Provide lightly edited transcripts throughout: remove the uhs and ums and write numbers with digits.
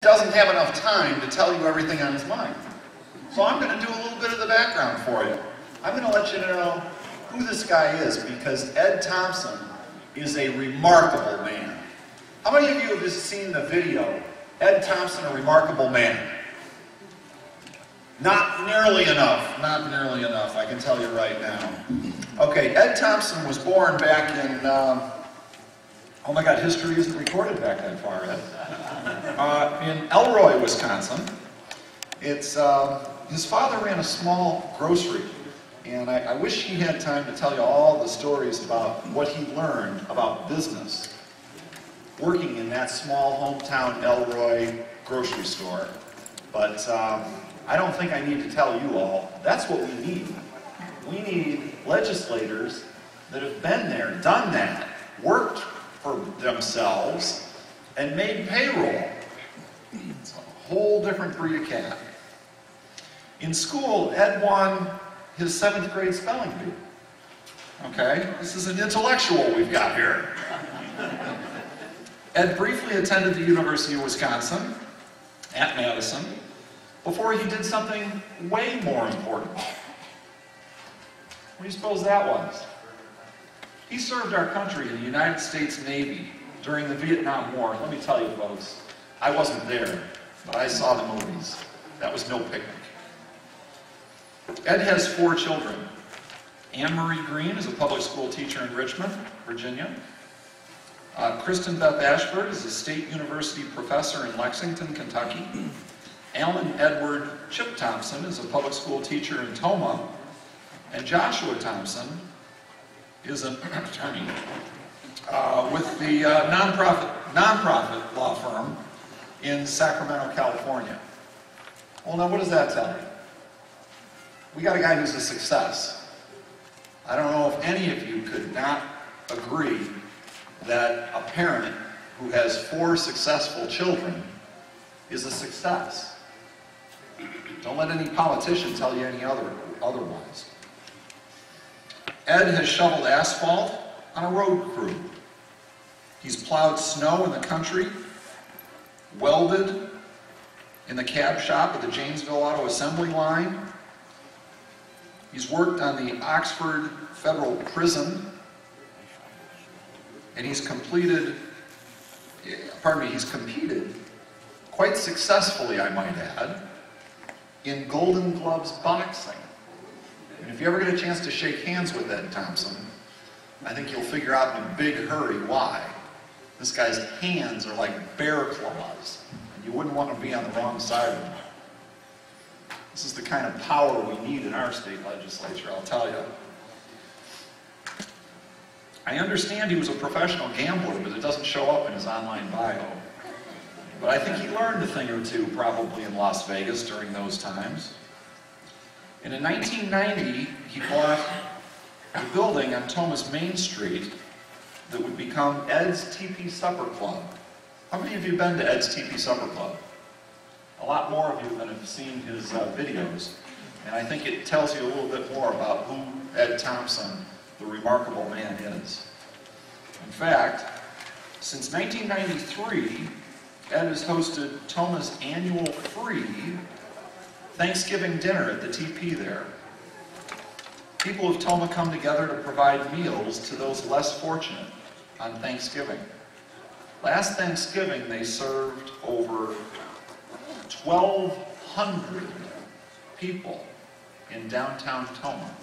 doesn't have enough time to tell you everything on his mind. So I'm going to do a little bit of the background for you. I'm going to let you know who this guy is, because Ed Thompson is a remarkable man. How many of you have seen the video, Ed Thompson, a Remarkable Man? Not nearly enough. Not nearly enough, I can tell you right now. Okay, Ed Thompson was born back in, oh my God, history isn't recorded back that far, Ed. In Elroy, Wisconsin. It's, his father ran a small grocery, and I wish he had time to tell you all the stories about what he learned about business working in that small hometown Elroy grocery store. But I don't think I need to tell you all. That's what we need. We need legislators that have been there, done that, worked for themselves, and made payroll. It's a whole different breed of cat. In school, Ed won his 7th grade spelling bee. Okay, this is an intellectual we've got here. Ed briefly attended the University of Wisconsin at Madison before he did something way more important. What do you suppose that was? He served our country in the United States Navy during the Vietnam War. Let me tell you, folks, I wasn't there, but I saw the movies. That was no picnic. Ed has 4 children. Anne Marie Green is a public school teacher in Richmond, Virginia. Kristen Beth Ashford is a State University professor in Lexington, Kentucky. Alan Edward Chip Thompson is a public school teacher in Toma. And Joshua Thompson is an attorney with the nonprofit law firm in Sacramento, California. Well, now what does that tell you? We got a guy who's a success. I don't know if any of you could not agree that a parent who has 4 successful children is a success. Don't let any politician tell you any otherwise. Ed has shoveled asphalt on a road crew. He's plowed snow in the country, welded in the cab shop at the Janesville Auto Assembly Line. He's worked on the Oxford Federal Prison, and he's competed quite successfully, I might add, in Golden Gloves boxing. And if you ever get a chance to shake hands with Ed Thompson, I think you'll figure out in a big hurry why. This guy's hands are like bear claws, and you wouldn't want to be on the wrong side of them. This is the kind of power we need in our state legislature, I'll tell you. I understand he was a professional gambler, but it doesn't show up in his online bio. But I think he learned a thing or two probably in Las Vegas during those times. And in 1990, he bought a building on Thomas Main Street that would become Ed's Teepee Supper Club. How many of you have been to Ed's Teepee Supper Club? A lot more of you than have seen his videos. And I think it tells you a little bit more about who Ed Thompson, the remarkable man, is. In fact, since 1993, Ed has hosted Toma's annual free Thanksgiving dinner at the TP there. People of Toma come together to provide meals to those less fortunate on Thanksgiving. Last Thanksgiving, they served over 1,200 people in downtown Toma.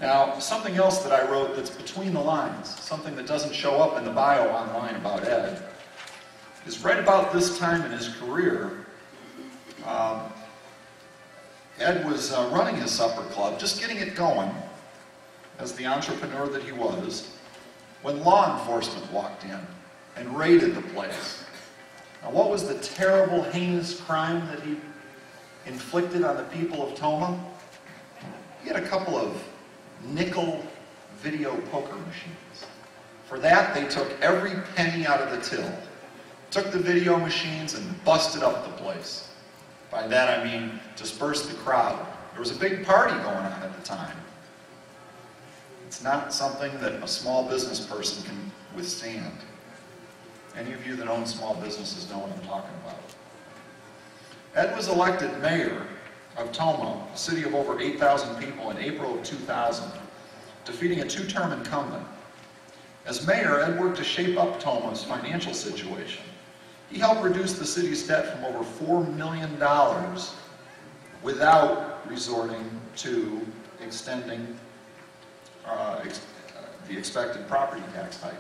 Now, something else that I wrote that's between the lines, something that doesn't show up in the bio online about Ed, is right about this time in his career, Ed was running his supper club, just getting it going, as the entrepreneur that he was, when law enforcement walked in and raided the place. Now, what was the terrible, heinous crime that he inflicted on the people of Toma? He had a couple of nickel video poker machines. For that, they took every penny out of the till, took the video machines and busted up the place. By that I mean dispersed the crowd. There was a big party going on at the time. It's not something that a small business person can withstand. Any of you that own small businesses know what I'm talking about. Ed was elected mayor of Tomah, a city of over 8,000 people, in April of 2000, defeating a 2-term incumbent. As mayor, Ed worked to shape up Tomah's financial situation. He helped reduce the city's debt from over $4 million without resorting to extending the expected property tax hike.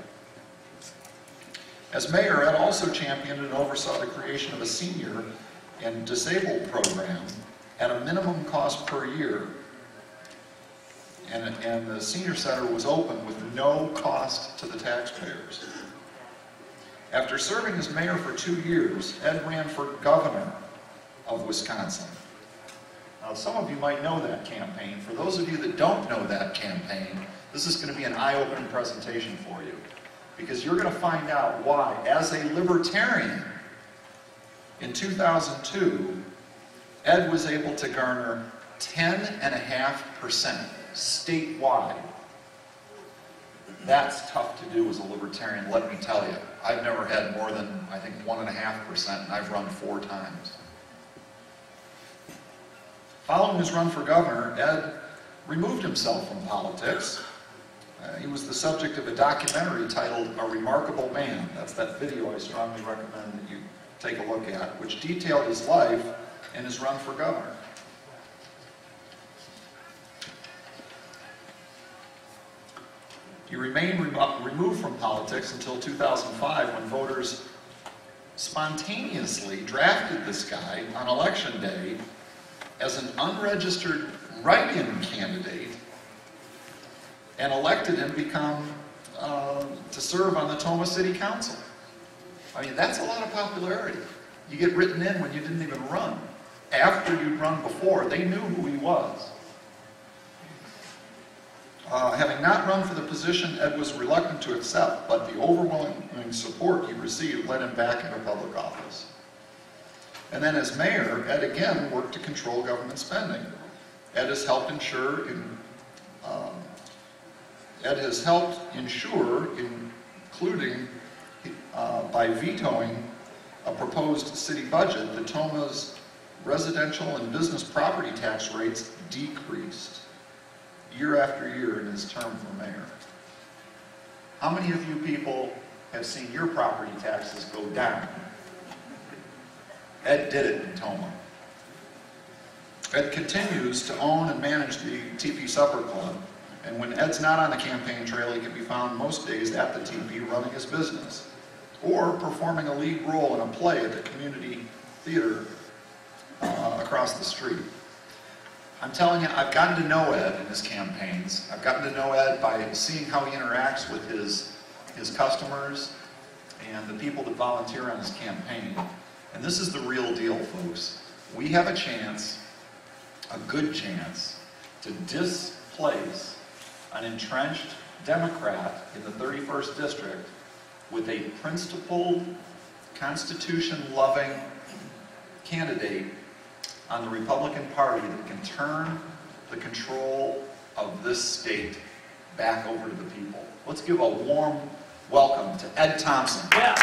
As mayor, Ed also championed and oversaw the creation of a senior and disabled program at a minimum cost per year. And the senior center was open with no cost to the taxpayers. After serving as mayor for 2 years, Ed ran for governor of Wisconsin. Now, some of you might know that campaign. For those of you that don't know that campaign, this is going to be an eye-opening presentation for you, because you're going to find out why, as a libertarian, in 2002, Ed was able to garner 10.5% statewide. That's tough to do as a libertarian, let me tell you. I've never had more than, I think, 1.5%, and I've run 4 times. Following his run for governor, Ed removed himself from politics. He was the subject of a documentary titled A Remarkable Man. That's that video I strongly recommend that you take a look at, which detailed his life and his run for governor. He remained removed from politics until 2005, when voters spontaneously drafted this guy on election day as an unregistered write-in candidate and elected him to serve on the Tomah City Council. I mean, that's a lot of popularity. You get written in when you didn't even run. After you'd run before, they knew who he was. Having not run for the position, Ed was reluctant to accept, but the overwhelming support he received led him back into public office. And then as mayor, Ed again worked to control government spending. Ed has helped ensure, including by vetoing a proposed city budget, that Tomah's residential and business property tax rates decreased year after year in his term for mayor. How many of you people have seen your property taxes go down? Ed did it in Tomah. Ed continues to own and manage the TP Supper Club, and when Ed's not on the campaign trail, he can be found most days at the TP running his business, or performing a lead role in a play at the community theater across the street. I'm telling you, I've gotten to know Ed in his campaigns. I've gotten to know Ed by seeing how he interacts with his customers and the people that volunteer on his campaign. And this is the real deal, folks. We have a chance, a good chance, to displace an entrenched Democrat in the 31st District with a principled, Constitution-loving candidate on the Republican Party that can turn the control of this state back over to the people. Let's give a warm welcome to Ed Thompson. Yeah.